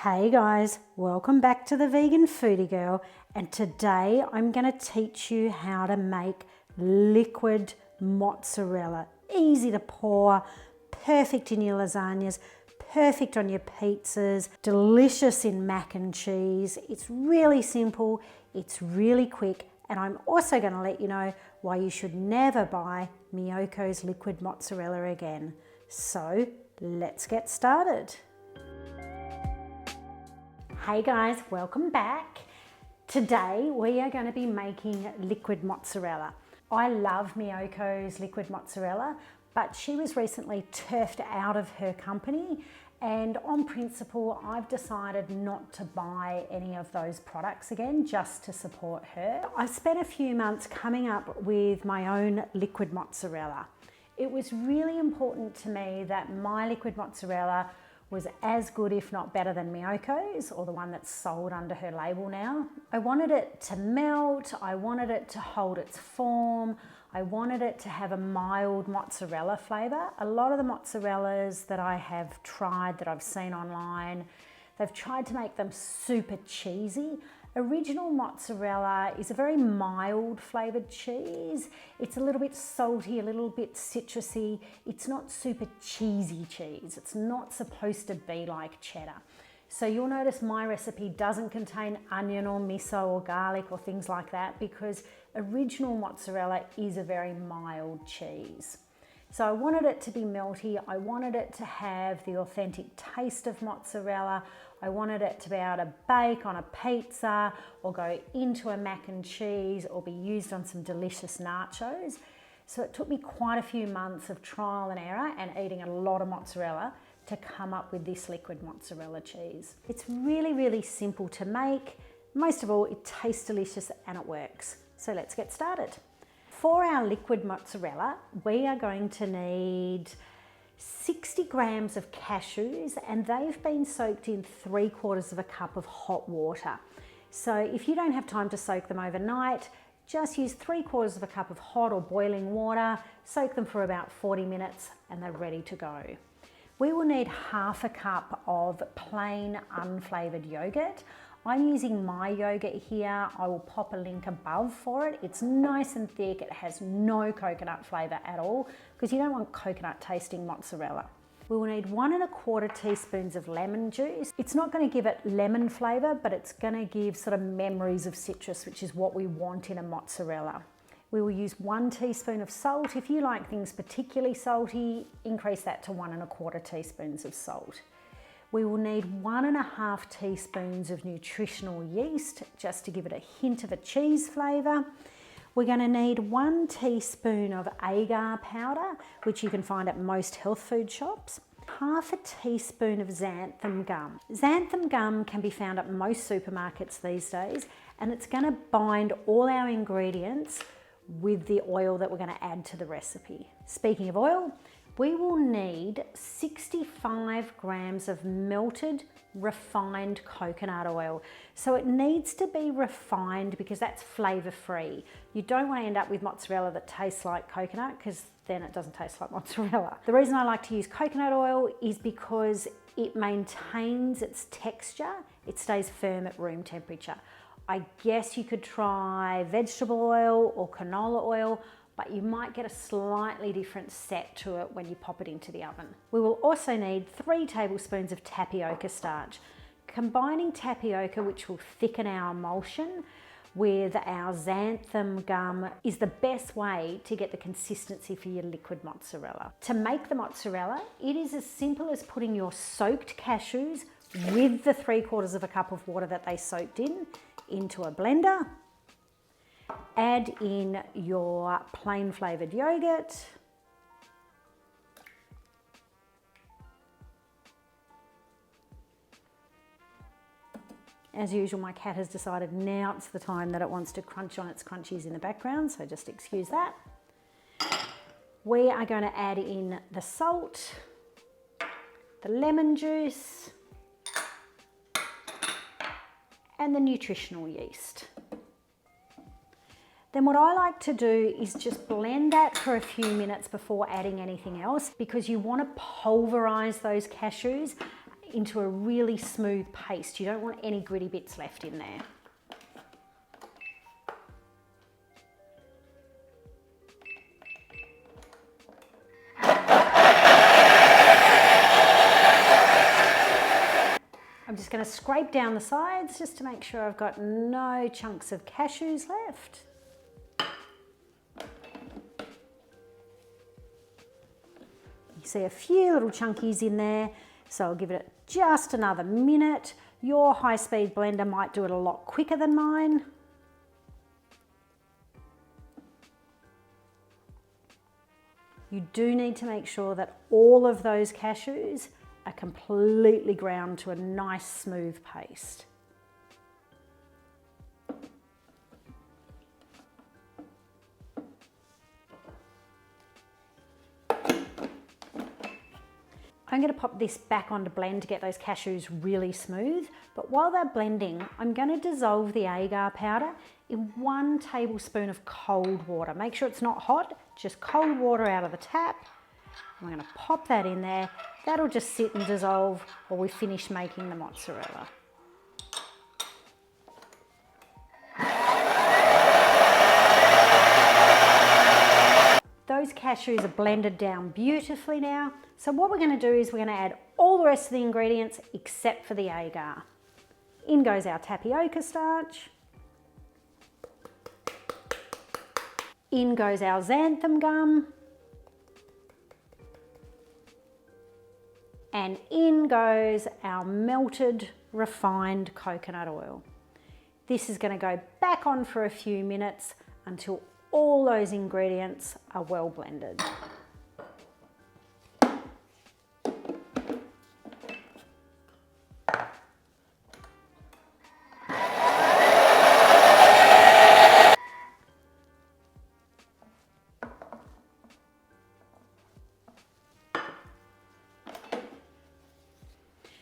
Hey guys, welcome back to the Vegan Foodie Girl, and today I'm going to teach you how to make liquid mozzarella. Easy to pour, perfect in your lasagnas, perfect on your pizzas, delicious in mac and cheese. It's really simple, it's really quick, and I'm also going to let you know why you should never buy Miyoko'S liquid mozzarella again. So let's get started. Hey guys, welcome back. Today we are going to be making liquid mozzarella. I love Miyoko'S liquid mozzarella, but she was recently turfed out of her company, and on principle I've decided not to buy any of those products again just to support her. I've spent a few months coming up with my own liquid mozzarella. It was really important to me that my liquid mozzarella was as good, if not better, than Miyoko'S, or the one that's sold under her label now. I wanted it to melt, I wanted it to hold its form, I wanted it to have a mild mozzarella flavour. A lot of the mozzarellas that I have tried, that I've seen online, they've tried to make them super cheesy. Original mozzarella is a very mild flavoured cheese. It's a little bit salty, a little bit citrusy. It's not super cheesy cheese. It's not supposed to be like cheddar. So you'll notice my recipe doesn't contain onion or miso or garlic or things like that, because original mozzarella is a very mild cheese. So I wanted it to be melty, I wanted it to have the authentic taste of mozzarella, I wanted it to be able to bake on a pizza or go into a mac and cheese or be used on some delicious nachos. So it took me quite a few months of trial and error and eating a lot of mozzarella to come up with this liquid mozzarella cheese. It's really, really simple to make. Most of all, it tastes delicious and it works. So let's get started. For our liquid mozzarella, we are going to need 60 grams of cashews, and they've been soaked in 3/4 of a cup of hot water. So if you don't have time to soak them overnight, just use 3/4 of a cup of hot or boiling water, soak them for about 40 minutes and they're ready to go. We will need 1/2 cup of plain unflavoured yogurt. I'm using my yogurt here. I will pop a link above for it. It's nice and thick. It has no coconut flavour at all, because you don't want coconut tasting mozzarella. We will need 1 1/4 teaspoons of lemon juice. It's not going to give it lemon flavour, but it's going to give sort of memories of citrus, which is what we want in a mozzarella. We will use 1 teaspoon of salt. If you like things particularly salty, increase that to 1 1/4 teaspoons of salt. We will need 1 1/2 teaspoons of nutritional yeast, just to give it a hint of a cheese flavour. We're going to need 1 teaspoon of agar powder, which you can find at most health food shops. 1/2 teaspoon of xanthan gum. Xanthan gum can be found at most supermarkets these days, and it's going to bind all our ingredients with the oil that we're going to add to the recipe. Speaking of oil, we will need 65 grams of melted refined coconut oil. So it needs to be refined because that's flavour free. You don't want to end up with mozzarella that tastes like coconut, because then it doesn't taste like mozzarella. The reason I like to use coconut oil is because it maintains its texture. It stays firm at room temperature. I guess you could try vegetable oil or canola oil, but you might get a slightly different set to it when you pop it into the oven. We will also need 3 tablespoons of tapioca starch. Combining tapioca, which will thicken our emulsion, with our xanthan gum is the best way to get the consistency for your liquid mozzarella. To make the mozzarella, it is as simple as putting your soaked cashews with the 3/4 of a cup of water that they soaked in into a blender. Add in your plain flavoured yogurt. As usual, my cat has decided now it's the time that it wants to crunch on its crunchies in the background, so just excuse that. We are going to add in the salt, the lemon juice, and the nutritional yeast. Then what I like to do is just blend that for a few minutes before adding anything else, because you want to pulverize those cashews into a really smooth paste. You don't want any gritty bits left in there. I'm just going to scrape down the sides just to make sure I've got no chunks of cashews left. You see a few little chunkies in there, so I'll give it just another minute. Your high-speed blender might do it a lot quicker than mine. You do need to make sure that all of those cashews are completely ground to a nice smooth paste. I'm going to pop this back on to blend to get those cashews really smooth, but while they're blending, I'm going to dissolve the agar powder in 1 tablespoon of cold water. Make sure it's not hot, just cold water out of the tap. I'm going to pop that in there. That'll just sit and dissolve while we finish making the mozzarella. Those cashews are blended down beautifully now. So what we're going to do is we're going to add all the rest of the ingredients except for the agar. In goes our tapioca starch. In goes our xanthan gum. And in goes our melted refined coconut oil. This is going to go back on for a few minutes until all those ingredients are well blended.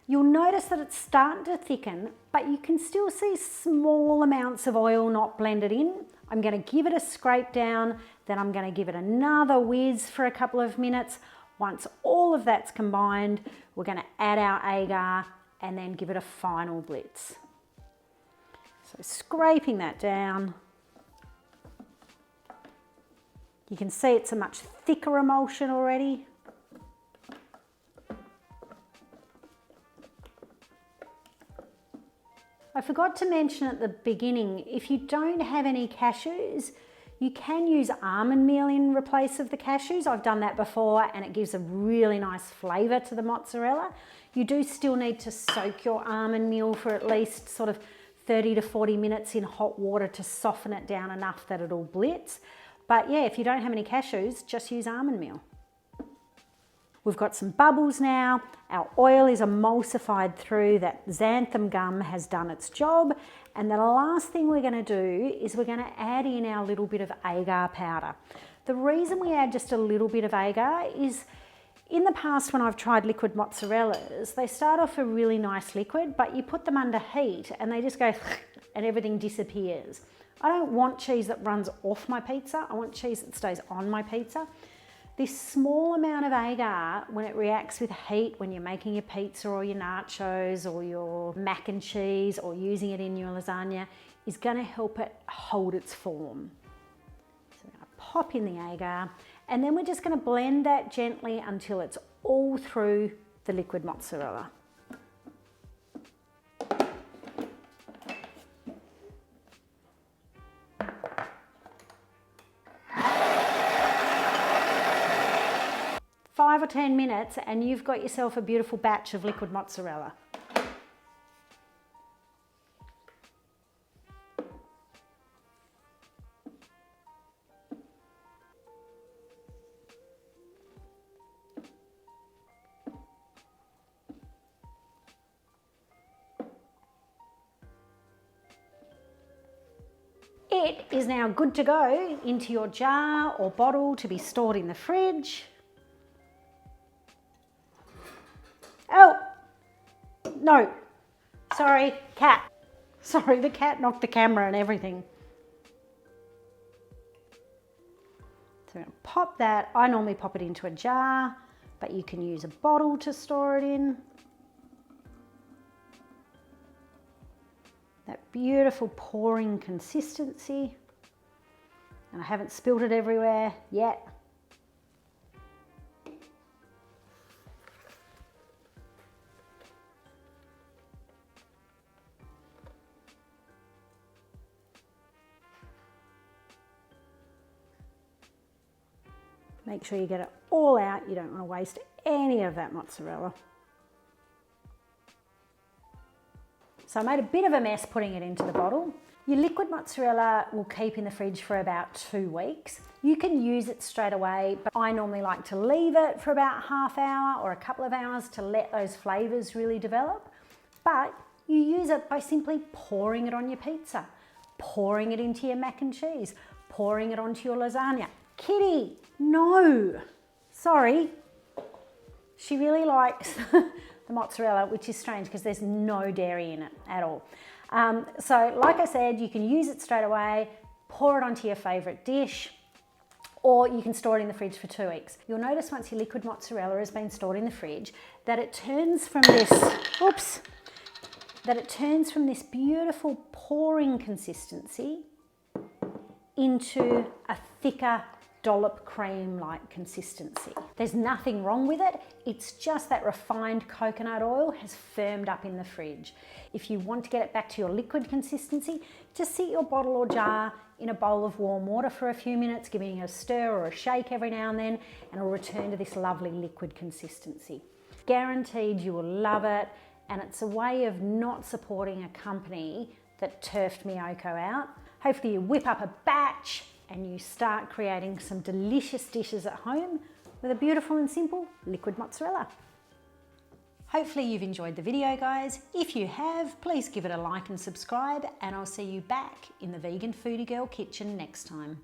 You'll notice that it's starting to thicken, but you can still see small amounts of oil not blended in. I'm going to give it a scrape down, then I'm going to give it another whiz for a couple of minutes. Once all of that's combined, we're going to add our agar and then give it a final blitz. So scraping that down. You can see it's a much thicker emulsion already. I forgot to mention at the beginning, if you don't have any cashews, you can use almond meal in replace of the cashews. I've done that before and it gives a really nice flavour to the mozzarella. You do still need to soak your almond meal for at least sort of 30 to 40 minutes in hot water to soften it down enough that it'll blitz. But yeah, if you don't have any cashews, just use almond meal. We've got some bubbles now. Our oil is emulsified through, that xanthan gum has done its job. And the last thing we're going to do is we're going to add in our little bit of agar powder. The reason we add just a little bit of agar is in the past when I've tried liquid mozzarellas, they start off a really nice liquid, but you put them under heat and they just go and everything disappears. I don't want cheese that runs off my pizza. I want cheese that stays on my pizza. This small amount of agar, when it reacts with heat, when you're making your pizza or your nachos or your mac and cheese or using it in your lasagna, is going to help it hold its form. So I'm going to pop in the agar and then we're just going to blend that gently until it's all through the liquid mozzarella. Five or 10 minutes and you've got yourself a beautiful batch of liquid mozzarella. It is now good to go into your jar or bottle to be stored in the fridge. Oh, no, sorry, cat. Sorry, the cat knocked the camera and everything. So I'm going to pop that. I normally pop it into a jar, but you can use a bottle to store it in. That beautiful pouring consistency. And I haven't spilled it everywhere yet. Make sure you get it all out. You don't want to waste any of that mozzarella. So I made a bit of a mess putting it into the bottle. Your liquid mozzarella will keep in the fridge for about 2 weeks. You can use it straight away, but I normally like to leave it for about half hour or a couple of hours to let those flavors really develop. But you use it by simply pouring it on your pizza, pouring it into your mac and cheese, pouring it onto your lasagna. Kitty, no, sorry. She really likes the mozzarella, which is strange because there's no dairy in it at all. So like I said, you can use it straight away, pour it onto your favorite dish, or you can store it in the fridge for 2 weeks. You'll notice once your liquid mozzarella has been stored in the fridge that it turns from this beautiful pouring consistency into a thicker dollop cream-like consistency. There's nothing wrong with it. It's just that refined coconut oil has firmed up in the fridge. If you want to get it back to your liquid consistency, just sit your bottle or jar in a bowl of warm water for a few minutes, giving it a stir or a shake every now and then, and it'll return to this lovely liquid consistency. Guaranteed you will love it, and it's a way of not supporting a company that turfed Miyoko out. Hopefully you whip up a batch and you start creating some delicious dishes at home with a beautiful and simple liquid mozzarella. Hopefully you've enjoyed the video, guys. If you have, please give it a like and subscribe, and I'll see you back in the Vegan Foodie Girl kitchen next time.